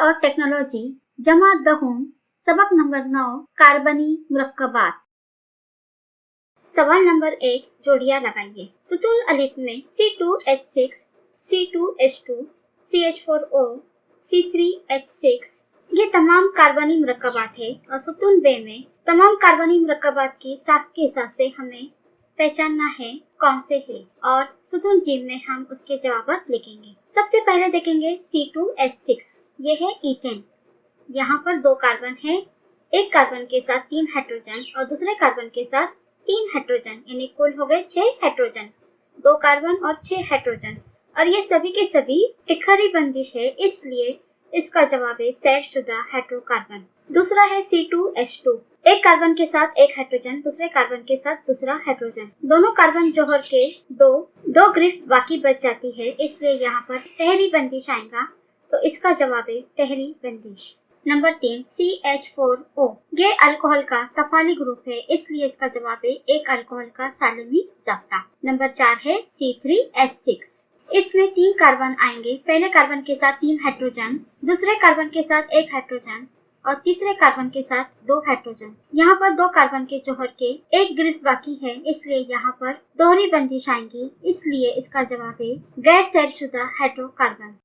और टेक्नोलॉजी जमात दहूम सबक नंबर 9 कार्बनी मुरक्कबात। सवाल नंबर 1 जोड़ियां लगाइए। सुतून अलिफ में C2H6, C2H2, CH4O, C3H6 ये तमाम कार्बनी मुरक्कबात है और सुतून बे में तमाम कार्बनी मुरक्कबात की साख के हिसाब से हमें पहचानना है कौन से है और सुतून जीम में हम उसके जवाब लिखेंगे। सबसे पहले देखेंगे C2H6, ये है ईथेन। यहाँ पर 2 कार्बन है, एक कार्बन के साथ 3 हाइड्रोजन और दूसरे कार्बन के साथ 3 हाइड्रोजन, यानी कुल हो गए 6 हाइड्रोजन। 2 कार्बन और 6 हाइड्रोजन और ये सभी के सभी इकहरी बंदिश है, इसलिए इसका जवाब है सैरशुदा हाइड्रोकार्बन। दूसरा है C2H2, एक कार्बन के साथ एक हाइड्रोजन, दूसरे कार्बन के साथ दूसरा हाइड्रोजन। दोनों कार्बन जोहर के दो ग्रिफ्ट बाकी बच जाती है, इसलिए यहाँ पर तहरी बंदिश आएगा, तो इसका जवाब है तहरी बंदिश। नंबर 3 CH4O, ये अल्कोहल का तफाली ग्रुप है, इसलिए इसका जवाब है एक अल्कोहल का सालिमी ज़ाब्ता। नंबर 4 है C3H6, इसमें 3 कार्बन आएंगे, पहले कार्बन के साथ 3 हाइड्रोजन, दूसरे कार्बन के साथ 1 हाइड्रोजन और तीसरे कार्बन के साथ 2 हाइड्रोजन। यहाँ पर 2 कार्बन के जोहर के एक ग्रिफ्ट बाकी है, इसलिए यहाँ पर दोहरी बंदिश आएंगी, इसलिए इसका जवाब है गैर सैरशुदा हाइड्रोकार्बन।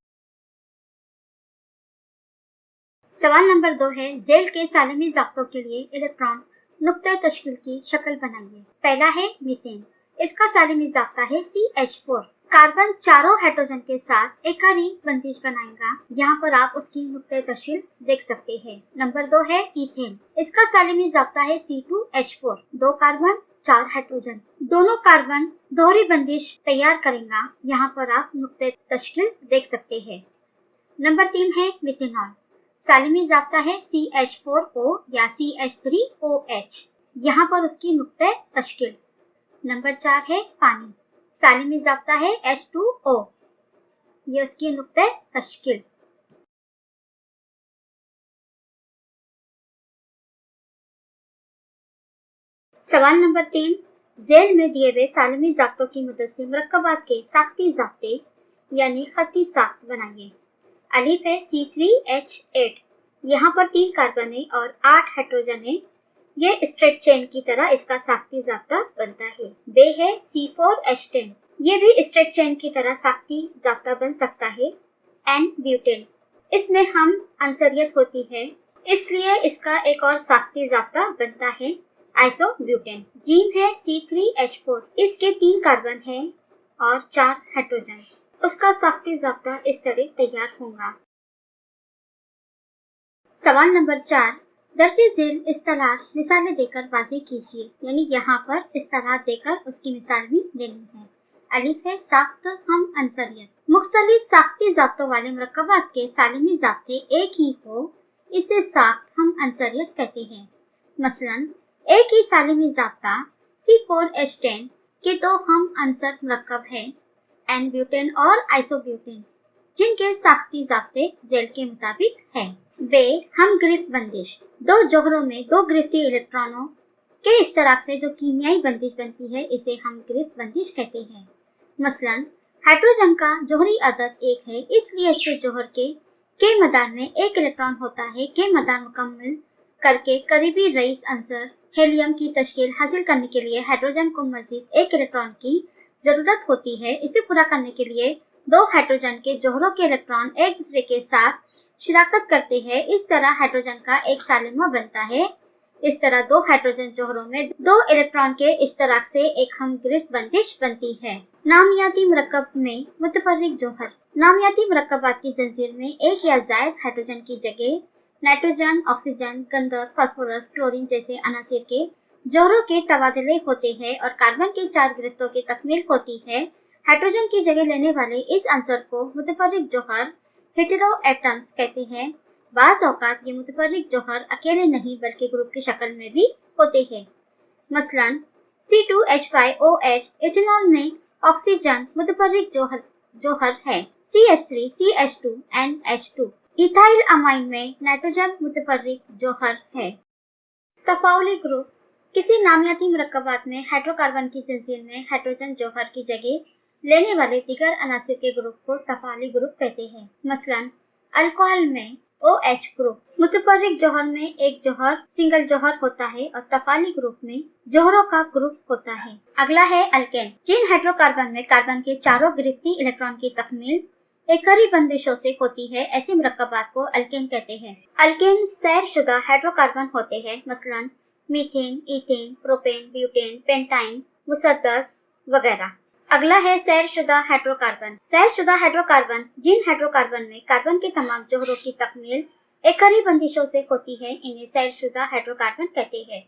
सवाल नंबर 2 है जेल के सालिमी ज़ाब्तों के लिए इलेक्ट्रॉन नुक्ते तश्कील की शक्ल बनाइए। पहला है मीथेन, इसका सालिमी ज़ाब्ता है CH4। कार्बन चारों हाइड्रोजन के साथ इकहरी बंदिश बनाएगा, यहाँ पर आप उसकी नुक्ते तश्कील देख सकते हैं। नंबर 2 है ईथेन, इसका सालिमी ज़ाब्ता है C2H4, 2 कार्बन 4 हाइड्रोजन। दोनों कार्बन दोहरी बंदिश तैयार करेगा, यहाँ पर आप नुक्ते तश्कील देख सकते हैं। नंबर 3 है मिथेनॉल, सालिमी ज़ाब्ता है CH4O या CH3OH, यहाँ पर उसकी नुक्ते तश्कील। नंबर 4 है पानी, सालिमी ज़ाब्ता है H2O, ये उसकी नुक्ते तश्कील। सवाल नंबर 3, जेल में दिए हुए सालिमी ज़ाब्तों की मदद से मुरक्कबात के साख्ती ज़ाब्ते यानी खती साख्त बनाइए। अलिफ है C3H8, यहाँ पर 3 कार्बन है और 8 हाइड्रोजन है, ये स्ट्रेट चेन की तरह इसका साख्ती ज़ाब्ता बनता है। बे है C4H10, ये भी स्ट्रेट चेन की तरह साख्ती ज़ाब्ता बन सकता है। N ब्यूटेन, इसमें हम अंसरियत होती है, इसलिए इसका एक और साख्ती ज़ाब्ता बनता है आइसोब्यूटेन। जीम है C3H4, इसके 3 कार्बन है और 4 हाइड्रोजन, उसका साख्ती ज़ाब्ता इस तरह तैयार होगा। सवाल नंबर 4, दर्जे झेल इस्तेलाह मिसालें देकर वाज़ेह कीजिए, यानी यहाँ पर इस्तेलाह देकर उसकी मिसाल भी देनी है। अलिफ है साख्त हम अंसरियत, मुख्तलिफ साख्ती ज़ाब्तों वाले मुरक्कबात के सालिमी ज़ाब्ते एक ही हो, इसे साख्त हम अंसरियत कहते हैं। मसलन एक ही सालिमी ज़ाब्ता C4H10 के 2 हम अंसर मुरक्कब है, N ब्यूटेन और आइसोब्यूटेन, जिनके साख्ती ज़ाब्ते जेल के मुताबिक है। वे हम ग्रिफ्ट बंदिश, 2 जोहरों में 2 ग्रिफ्टी इलेक्ट्रॉनों के इश्तराक से जो कीमियाई बंदिश बनती है, इसे हम ग्रिफ्ट बंदिश कहते हैं। मसलन हाइड्रोजन का जोहरी अदद 1 है, इसलिए इसके जोहर के मदार में 1 इलेक्ट्रॉन होता है। के मदार मुकम्मल करके करीबी रईस अंसर हेलियम की तश्कील हासिल करने के लिए हाइड्रोजन को मजीद 1 इलेक्ट्रॉन की जरूरत होती है। इसे पूरा करने के लिए 2 हाइड्रोजन के जोहरों के इलेक्ट्रॉन एक दूसरे के साथ शिराकत करते हैं, इस तरह हाइड्रोजन का एक सालिमा बनता है। इस तरह 2 हाइड्रोजन जोहरों में 2 इलेक्ट्रॉन के इश्तराक से एक हम ग्रिफ्ट बंदिश बनती है। नामियाती मुरक्कब में मुतफर्रिक जोहर, नामियाती मुरक्कबात की जंजीर में एक या ज़ायद हाइड्रोजन की जगह नाइट्रोजन, ऑक्सीजन, गंधक, फास्फोरस, क्लोरीन जैसे अनासिर के जोहरों के तबादले होते हैं और कार्बन के 4 ग्रिफ्टों की तकमील होती है। हाइड्रोजन की जगह लेने वाले इस अंसर को मुतफर्रिक जोहर हेटेरो एटम्स कहते हैं। बाज़ औक़ात ये मुतफर्रिक जोहर अकेले नहीं बल्कि ग्रुप की शक्ल में भी होते हैं। मसलन C2H5OH इथेनॉल में ऑक्सीजन मुतफर्रिक जोहर है, CH3, CH2, NH2। Ethyl amine में नाइट्रोजन मुतफर्रिक जोहर है। तफाउली ग्रुप, किसी नामियाती मुरक्कबात में हाइड्रोकार्बन की जंजीर में हाइड्रोजन जोहर की जगह लेने वाले दीगर अनासिर के ग्रुप को तफाली ग्रुप कहते हैं। मसलन अल्कोहल में OH ग्रुप। मुतफर्रिक जौहर में एक जौहर सिंगल जौहर होता है और तफाली ग्रुप में जौहरों का ग्रुप होता है। अगला है अल्केन। जिन हाइड्रोकार्बन में कार्बन के चारों गिरफ्ती इलेक्ट्रॉन की तकमील एकरी बंदिशों से होती है, ऐसे मरकबात को अल्केन कहते हैं। अल्केन सैरशुदा हाइड्रोकार्बन होते हैं, मसलन methane, ethane, propane, butane, pentane, मुसद्दस वगैरह। अगला है सैरशुदा हाइड्रोकार्बन। सैरशुदा हाइड्रोकार्बन जिन हाइड्रोकार्बन में कार्बन के तमाम जौहरों की तकमील एकरी बंदिशों से होती है, इन्हें सैरशुदा हाइड्रोकार्बन कहते हैं।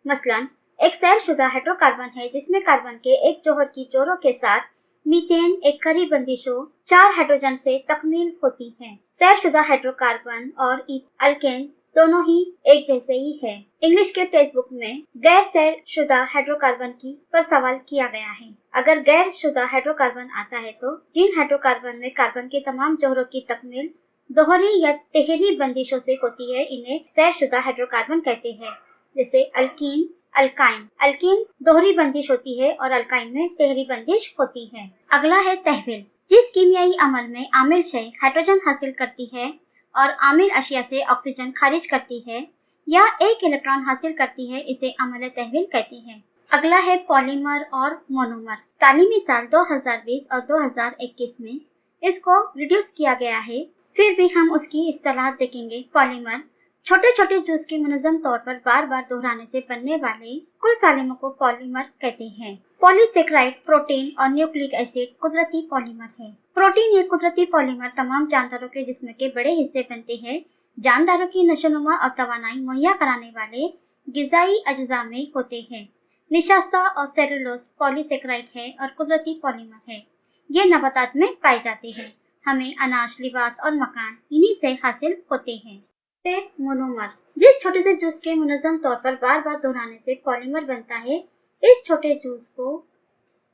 मसलन एक सैरशुदा हाइड्रोकार्बन है जिसमें कार्बन के एक जौहर की जोड़ों के साथ मीथेन एकरी बंदिशों 4 हाइड्रोजन से तकमील होती है। सैरशुदा हाइड्रोकार्बन और अल्केन दोनों ही एक जैसे ही है। इंग्लिश के टेक्स्ट बुक में गैर सैरशुदा हाइड्रोकार्बन की पर सवाल किया गया है। अगर गैर शुदा हाइड्रोकार्बन आता है तो जिन हाइड्रोकार्बन में कार्बन के तमाम जौहरों की तकमील दोहरी या तिहरी बंदिशों से होती है, इन्हें सैरशुदा हाइड्रोकार्बन कहते हैं। जैसे अल्कीन, अल्काइन। अल्कीन दोहरी बंदिश होती है और अल्काइन में तिहरी बंदिश होती है। अगला है तहवील। जिस कीमियाई अमल में आमिल शय हाइड्रोजन हासिल करती है और आमिल अशिया से ऑक्सीजन खारिज करती है या एक इलेक्ट्रॉन हासिल करती है, इसे अमल तहवील कहते हैं। अगला है पॉलीमर और मोनोमर। तालीमी साल 2020 और 2021 में इसको रिड्यूस किया गया है, फिर भी हम उसकी इस्तेलाह देखेंगे। पॉलीमर छोटे छोटे जूस के मुनज़्ज़म तौर पर बार बार दोहराने से बनने वाले कुल सालिमों को पॉलीमर कहते हैं। पॉलीसेकेराइड प्रोटीन और न्यूक्लिक एसिड कुदरती पॉलीमर है। प्रोटीन ये कुदरती पॉलीमर तमाम जानदारों के जिस्म के बड़े हिस्से बनते हैं। जानदारों की नशोनुमा और तवानाई मुहैया कराने वाले गिज़ाई अज्जा में होते हैं। निशास्ता और सेलुलोज पॉलीसेकेराइड है और कुदरती पॉलीमर है। ये नबातात में पाए जाते हैं। हमें अनाज, लिबास और मकान इन्हीं से हासिल होते हैं। मोनोमर जिस छोटे से जूस के मुनज़्ज़म तौर पर बार बार दोहराने से पॉलीमर बनता है, इस छोटे जूस को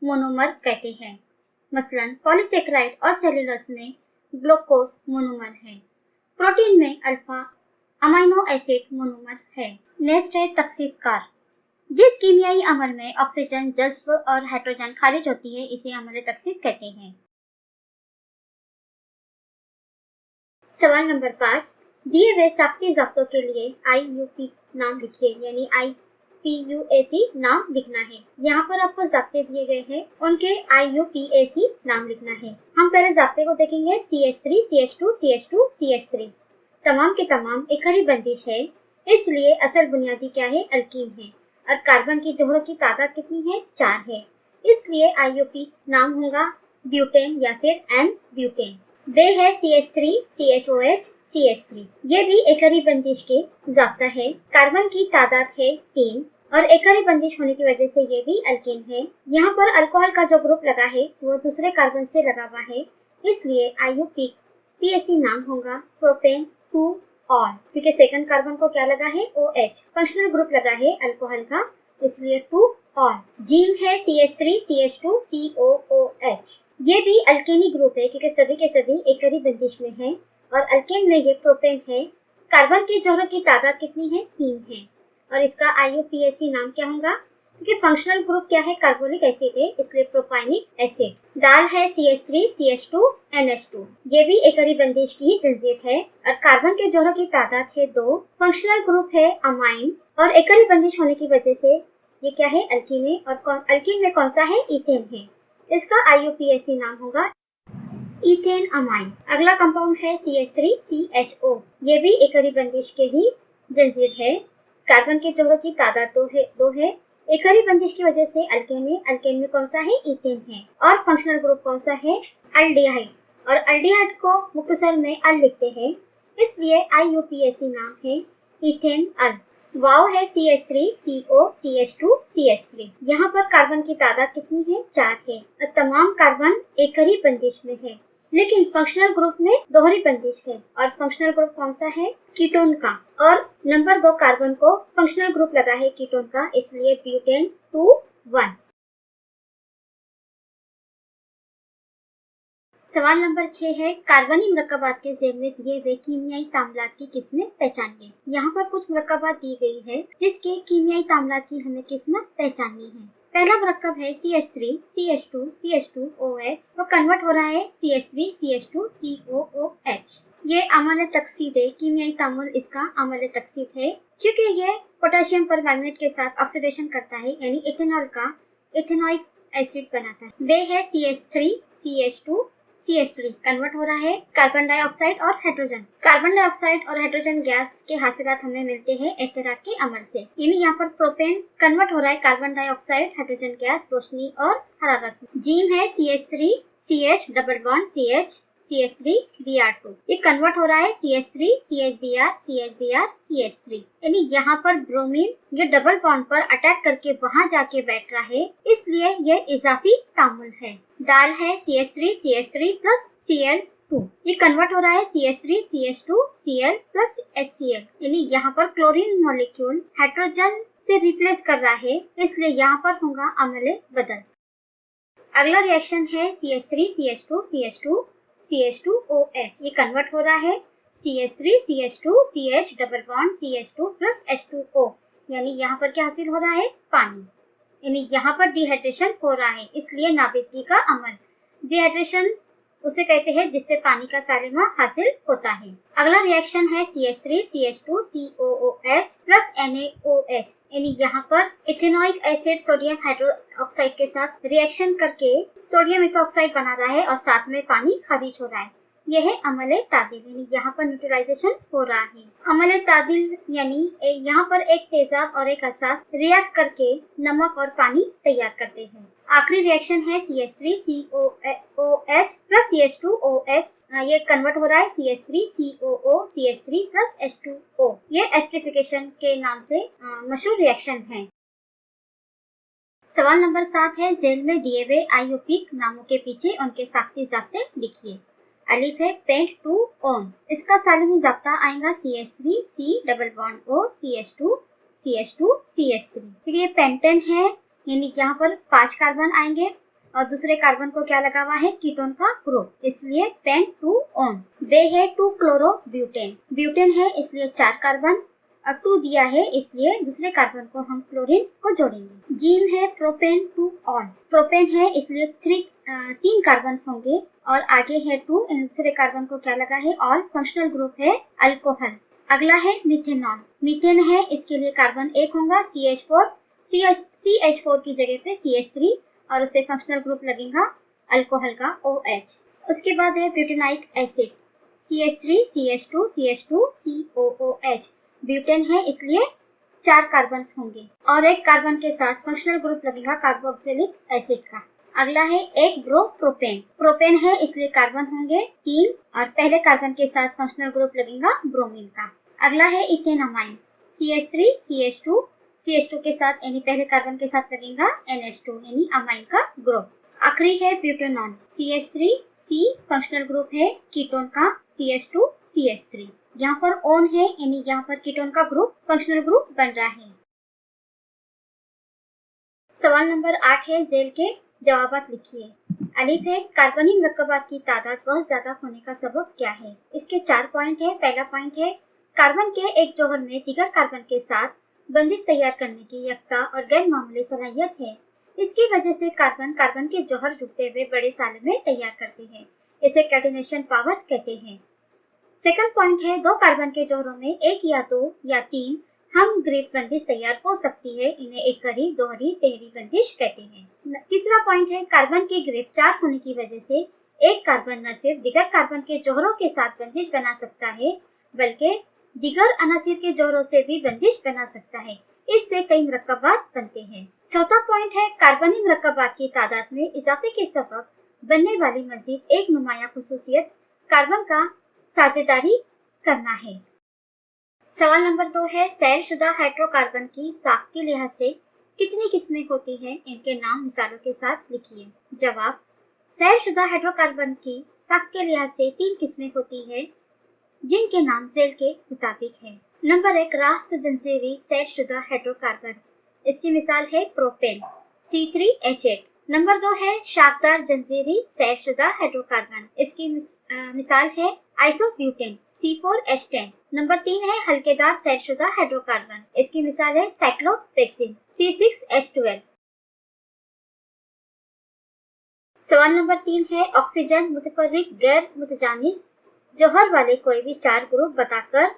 मोनोमर कहते हैं। मसलन पॉलीसेकेराइड और सेलुलोज में ग्लूकोज मोनोमर है। प्रोटीन में अल्फा अमीनो एसिड मोनोमर है। नेक्स्ट है तकसीदकार। जिस कीमियाई अमल में ऑक्सीजन जज्ब और हाइड्रोजन खारिज होती है, इसे अमल तकसीद कहते हैं। सवाल नंबर 5, दिए हुए साख्ती ज़ब्तों के लिए IUP नाम लिखिए, यानी IPUAC नाम लिखना है। यहाँ पर आपको ज़ब्ते दिए गए हैं, उनके IUPAC नाम लिखना है। हम पहले ज़ब्ते को देखेंगे। CH3, CH2, CH2, CH3 तमाम के तमाम एकरी बंदिश है, इसलिए असल बुनियादी क्या है? अल्कीन है। और कार्बन की जोहरों की तादाद कितनी है? 4 है, इसलिए IUP नाम होगा ब्यूटेन या फिर N ब्यूटेन। बे है CH3, CHOH, CH3। ये भी एकरी बंदिश के ज़ाब्ता है। कार्बन की तादाद है 3 और एकरी बंदिश होने की वजह से ये भी अल्कीन है। यहाँ पर अल्कोहल का जो ग्रुप लगा है वो दूसरे कार्बन से लगा हुआ है, इसलिए IUPAC नाम होगा प्रोपेन 2 ऑल, क्योंकि सेकंड कार्बन को क्या लगा है? OH। फंक्शनल ग्रुप लगा है अल्कोहल का, इसलिए 2 ऑल। जीन है CH3, CH2, COOH। ये भी अल्केनी ग्रुप है क्योंकि सभी के सभी एकरी बंदिश में है और अल्केन में ये प्रोपेन है। कार्बन के जोड़ों की तादाद कितनी है? 3 है और इसका IUPAC नाम क्या होगा? क्योंकि फंक्शनल ग्रुप क्या है? कार्बोनिक एसिड है, इसलिए प्रोपाइनिक एसिड। दाल है CH3, CH2, NH2। ये भी एकरी बंदिश की ही जंजीर है और कार्बन के जोड़ों की तादाद है 2। फंक्शनल ग्रुप है अमाइन और एकरी बंदिश होने की वजह से ये क्या है? अल्कीन है। और अल्कीन में कौन सा है? इथेन है, इसका IUPAC नाम होगा इथेन अमाइन। अगला कंपाउंड है CH3CHO। ये भी एकरी बंदिश के ही जंजीर है। कार्बन के जोड़ों की तादाद 2 है। एकरी बंदिश की वजह से अल्केन है। अल्केन में कौन सा है? इथेन है। और फंक्शनल ग्रुप कौन सा है? अल्डिहाइड। और अल्डिहाइड को मुख्तसर में अल लिखते हैं, इसलिए IUPAC नाम है इथेन अल। वाव है CH3, CO, CH2, CH3। यहाँ पर कार्बन की तादाद कितनी है? 4 है और तमाम कार्बन एकरी बंदिश में है, लेकिन फंक्शनल ग्रुप में दोहरी बंदिश है। और फंक्शनल ग्रुप कौन सा है? कीटोन का। और नंबर 2 कार्बन को फंक्शनल ग्रुप लगा है कीटोन का, इसलिए ब्यूटेन 2,1। सवाल नंबर 6 है, कार्बनी मरकबात के ज़ेल में दिए हुए कीमियाई तामलात की किस्में पहचानिए। यहाँ पर कुछ मरकबात दी गई है जिसके कीमियाई तामलात की हमें किस्में पहचाननी है। पहला मरकब है CH3 CH2 CH2OH, वो कन्वर्ट हो रहा है CH3 CH2 COOH। ये अम्ल तकसीद है, कीमियाई तामुल इसका अम्ल तकसीद है, क्योंकि ये पोटेशियम पर मैग्नेट के साथ ऑक्सीडेशन करता है, यानी इथेनॉल का इथेनोइक एसिड बनाता है। वे है CH3 CH2 CH3 कन्वर्ट हो रहा है कार्बन डाइऑक्साइड और हाइड्रोजन। कार्बन डाइऑक्साइड और हाइड्रोजन गैस के हासिलात हमें मिलते हैं एहतराक के अमल से, यानी यहाँ पर प्रोपेन कन्वर्ट हो रहा है कार्बन डाइऑक्साइड हाइड्रोजन गैस रोशनी और हरारत में। जीम है CH3 CH double bond CH CH3 Br2, ये कन्वर्ट हो रहा है CH3 CHBr CHBr CH3, यानी यहाँ पर ब्रोमीन ये डबल बॉन्ड पर अटैक करके वहाँ जाके बैठ रहा है, इसलिए यह इजाफी तामुल है। दाल है CH3 CH3 प्लस Cl2, ये कन्वर्ट हो रहा है CH3 CH2 Cl plus HCl, यानी यहाँ पर क्लोरीन मॉलिक्यूल हाइड्रोजन से रिप्लेस कर रहा है, इसलिए यहाँ पर होगा अमले बदल। अगला रिएक्शन है CH3 CH2 CH2 CH2OH, ये कन्वर्ट हो रहा है CH3 CH2 CH double bond CH2 plus H2O, यानी यहाँ पर क्या हासिल हो रहा है पानी, यानी यहाँ पर डिहाइड्रेशन हो रहा है, इसलिए नाबेदी का अमल। डिहाइड्रेशन उसे कहते हैं जिससे पानी का सालिमा हासिल होता है। अगला रिएक्शन है CH3 CH2 COOH plus NaOH, यानी यहाँ पर इथेनोइक एसिड सोडियम हाइड्रोक्साइड के साथ रिएक्शन करके सोडियम इथोक्साइड बना रहा है और साथ में पानी खारिज हो रहा है। यह है अमले तादिल, यानी यहाँ पर न्यूट्रलाइजेशन हो रहा है। अमले तादिल यानी यहाँ पर एक तेजाब और एक असास रिएक्ट करके नमक और पानी तैयार करते हैं। आखिरी रिएक्शन है CH3 COOH प्लस CH2OH, ये कन्वर्ट हो रहा है CH3 COO CH3 plus H2O, ये एस्टरिफिकेशन के नाम से मशहूर रिएक्शन है। सवाल नंबर 7 है, जेल में दिए हुए आईयूपीक नामों के पीछे उनके साख्ती जाब्ते लिखिए। अलिफ है पेंट टू ऑन, इसका सालिमी जाब्ता आएगा CH3 C double bond O CH2 CH2 CH3, क्योंकि ये पेंटेन है, यानी यहाँ पर 5 कार्बन आएंगे और दूसरे कार्बन को क्या लगा हुआ है कीटोन का ग्रुप, इसलिए पेंट टू ऑन। बे है 2 क्लोरो ब्यूटेन, ब्यूटेन है इसलिए 4 कार्बन और 2 दिया है, इसलिए दूसरे कार्बन को हम क्लोरीन को जोड़ेंगे। जीम है प्रोपेन टू ऑन, प्रोपेन है इसलिए 3 कार्बन होंगे और आगे है 2, दूसरे कार्बन को क्या लगा है ऑल, फंक्शनल ग्रुप है अल्कोहल। अगला है मिथेनॉल, मीथेन है इसके लिए कार्बन 1 होगा CH4 की जगह पे CH3 और उससे फंक्शनल ग्रुप लगेगा अल्कोहल का OH। उसके बाद है ब्यूटेनाइक acid CH3 CH2 CH2 COOH, butane है इसलिए 4 कार्बन होंगे और एक कार्बन के साथ फंक्शनल ग्रुप लगेगा कार्बोक्सिलिक एसिड का। अगला है एक प्रोपेन, प्रोपेन है इसलिए कार्बन होंगे 3 और पहले कार्बन के साथ फंक्शनल ग्रुप लगेगा ब्रोमीन का। अगला है इथेनमाइन, CH3 CH2 के साथ यानी पहले कार्बन के साथ लगेगा NH2 यानी अमाइन का ग्रुप। आखिरी है butanone, CH3 C functional group है कीटोन का CH2 CH3, यहाँ पर ओन है यानी यहाँ पर कीटोन का ग्रुप फंक्शनल ग्रुप बन रहा है। सवाल नंबर 8 है, जेल के जवाबात लिखिए। अलिफ है कार्बनी मरकबात की तादाद बहुत ज्यादा होने का सबब क्या है। इसके 4 पॉइंट है। पहला पॉइंट है कार्बन के एक जौहर में दीगर कार्बन के साथ बंदिश तैयार करने की यकता और गैर मामूली सलाहियत है। इसकी वजह से कार्बन के जौहर जुड़ते हुए बड़े साले में तैयार करते हैं, इसे कैटिनेशन पावर कहते हैं। सेकंड पॉइंट है 2 कार्बन के जौहरों में 1 या 2 या 3 हम ग्रिप बंदिश तैयार हो सकती है, इन्हें एकहरी, दोहरी, तेहरी बंदिश कहते हैं। तीसरा पॉइंट है कार्बन की ग्रिप 4 होने की वजह से एक कार्बन न सिर्फ दिगर कार्बन के जौहरों के साथ बंदिश बना सकता है बल्कि दिगर अनासिर के जौहरों से भी बंदिश बना सकता है, इससे कई मरकबात बनते हैं। चौथा पॉइंट है कार्बनी मरकबात की तादाद में इजाफे के सबब बनने वाली मजीद एक नुमाया खुसूसियत कार्बन का साझेदारी करना है। सवाल नंबर 2 है सैलशुदा हाइड्रोकार्बन की साख के लिहाज से कितनी किस्में होती हैं, इनके नाम मिसालों के साथ लिखिए। जवाब, सैलशुदा हाइड्रोकार्बन की साख के लिहाज से 3 किस्में होती है जिनके नाम सेल के मुताबिक है। नंबर 1 रास्त जंजीरी सैलशुदा हाइड्रोकार्बन, इसकी मिसाल है प्रोपेन C3H8। नंबर 2 है शाखदार जंजीरी सैलशुदा हाइड्रोकार्बन, इसकी मिसाल है आइसोब्यूटेन C4H10। नंबर 3 है हल्केदार सैलशुदा हाइड्रोकार्बन, इसकी मिसाल है साइक्लोपेक्सिन C6H12। सवाल नंबर 3 है ऑक्सीजन मुतफर्रिक गैर मुतजानिस जौहर वाले कोई भी 4 ग्रुप बताकर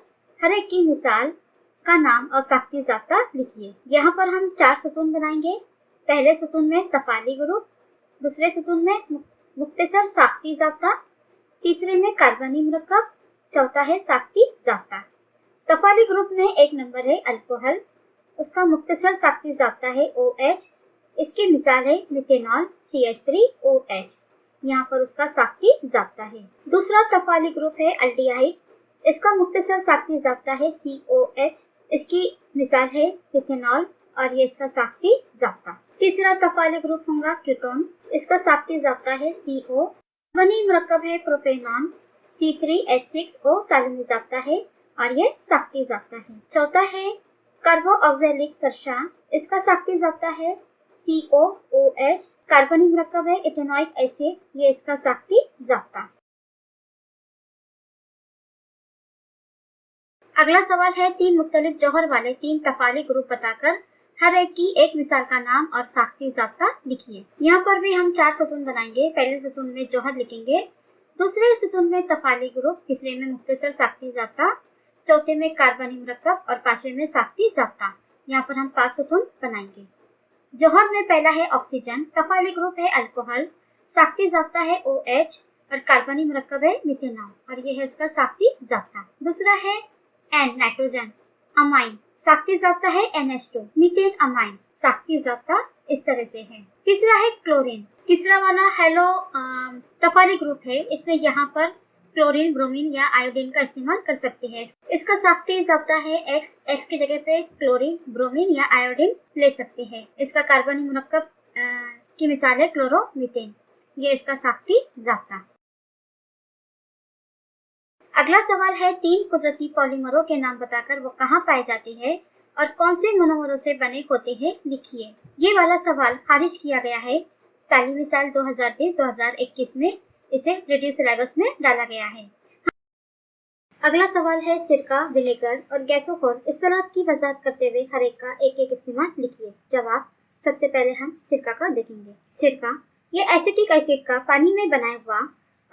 हर एक की मिसाल का नाम और साख्ती ज़ाब्ता लिखिए। यहाँ पर हम 4 सुतून बनाएंगे। पहले सुतून में तफाली ग्रुप, दूसरे सुतून में मुख्तसर साख्ती ज़ाब्ता, तीसरे में कार्बनी मुरक्कब, चौथा है साख्ती ज़ाब्ता। तफाली ग्रुप में एक नंबर है अल्कोहल, उसका मुख्तसर साख्ती ज़ाब्ता है OH, इसकी मिसाल है मिथेनॉल CH3OH, यहाँ पर उसका साख्ती ज़ाब्ता है। दूसरा तफाली ग्रुप है अल्डिहाइड, इसका मुख्तसर साख्ती ज़ाब्ता है COH, इसकी मिसाल है मिथेनॉल और ये इसका साख्ती ज़ाब्ता। तीसरा तफाली ग्रुप होगा कीटोन, इसका साख्ती ज़ाब्ता है CO। कार्बनी मुरक्कब है प्रोपेनॉन C3H6O, सालिनी ज़ाब्ता है और ये साख्ती ज़ाब्ता है। चौथा है कार्बोऑक्जेलिक तरशा, इसका साख्ती ज़ाब्ता है COOH, कार्बनी मुरक्कब है इथेनोइक एसिड, ये इसका साख्ती ज़ाब्ता। अगला सवाल है 3 मुख्तलिफ जौहर वाले 3 तफाली ग्रुप बताकर हर एक की एक मिसाल का नाम और साख्ती ज़ाब्ता लिखिए। यहाँ पर भी हम 4 सुतून बनाएंगे। पहले सुतून में जौहर लिखेंगे, दूसरे सुतून में तफाली ग्रुप, तीसरे में मुख्तसर साख्ती ज़ाब्ता, चौथे में कार्बनी मुरक्कब और पांचवे में साख्ती ज़ाब्ता। यहाँ पर हम 5 सुतून बनाएंगे। जौहर में पहला है ऑक्सीजन, तफाली ग्रुप है अल्कोहल, साख्ती ज़ाब्ता है OH और कार्बनी मुरक्कब है मिथेनॉल और ये है उसका साख्ती ज़ाब्ता। दूसरा है N नाइट्रोजन, अमाइन, साख्ती ज़ाब्ता है NH2, मीथेन अमाइन, साख्ती ज़ाब्ता इस तरह से है। तीसरा है क्लोरीन, तीसरा वाला हेलो तफाली ग्रुप है, इसमें यहाँ पर क्लोरीन, ब्रोमीन या आयोडीन का इस्तेमाल कर सकते हैं। इसका साख्ती ज़ाब्ता है X की जगह पे क्लोरीन, ब्रोमीन या आयोडीन ले सकते हैं। इसका कार्बनी मुरक्कब की मिसाल है क्लोरोमीथेन, ये इसका साख्ती ज़ाब्ता। अगला सवाल है 3 कुदरती पॉलीमरों के नाम बताकर वो कहाँ पाए जाते हैं और कौन से मोनोमरों से बने होते हैं लिखिए। ये वाला सवाल खारिज किया गया है तालीमी साल 2020-2021 में, इसे रिड्यूस सिलेबस में डाला गया है। अगला सवाल है सिरका, विनेगर और गैसोहोल इस्तेलाह की वजाहत करते हुए हर एक का एक एक इस्तेमाल लिखिए। जवाब, सबसे पहले हम सिरका का देखेंगे। सिरका ये एसिटिक एसिड का पानी में बनाया हुआ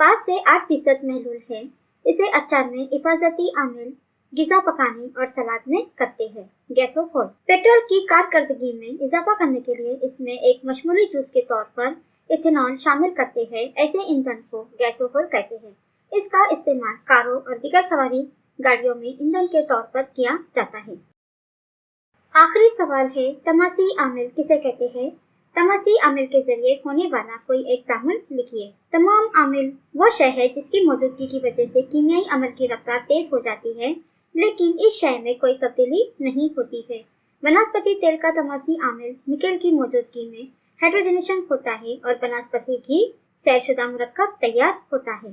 5 से 8% महलूल है। इसे अचार में हिफाजती आमिल, गिज़ा पकाने और सलाद में करते हैं। गैसोहोल पेट्रोल की कारकर्दगी में इजाफा करने के लिए इसमें एक मशमूली जूस के तौर पर इथेनॉल शामिल करते हैं। ऐसे ईंधन को गैसोहोल कहते हैं। इसका इस्तेमाल कारों और दीगर सवारी गाड़ियों में ईंधन के तौर पर किया जाता है। आखिरी सवाल है तमासी आमिल किसे कहते हैं। तमासी आमिल के जरिए होने वाला कोई एक तामुल लिखिए। तमाम आमिल वो शय है जिसकी मौजूदगी की वजह से कीमियाई अमल की रफ्तार तेज हो जाती है, लेकिन इस शय में कोई तब्दीली नहीं होती है। वनस्पति तेल का तमासी आमिल निकेल की मौजूदगी में हाइड्रोजनेशन होता है और वनस्पति घी सैलशुदा मुरक्कब तैयार होता है।